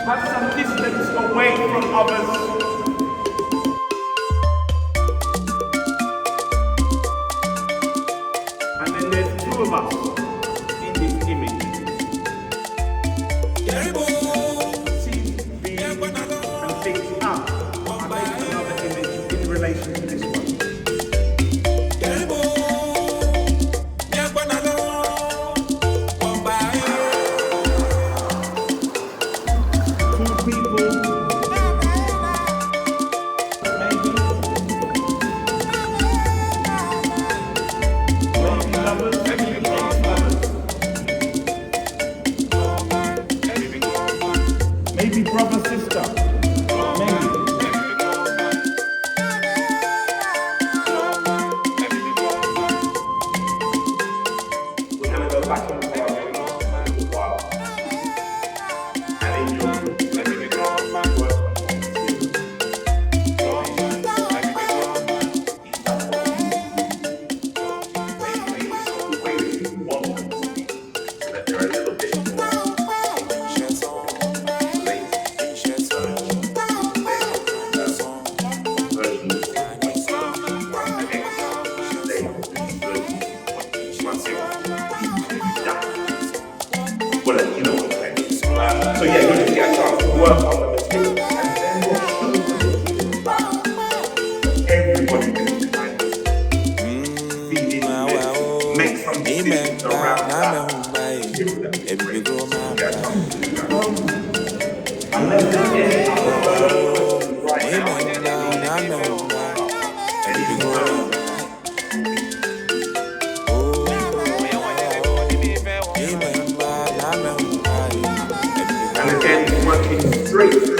have some distance away from others. And then there's two of us in this image. See these and think, I make another image in relation to this one. Two people, maybe lovers, maybe ex-lovers, maybe brother, sister, maybe. We're gonna go back into our memories a while, and in your group, let me go back work on well, you know what I'm saying. So yeah, you're just get a chance to work on the material, and then everybody can kind of feed into it, make some decisions around that. Unless there's any other right now, and again, working straight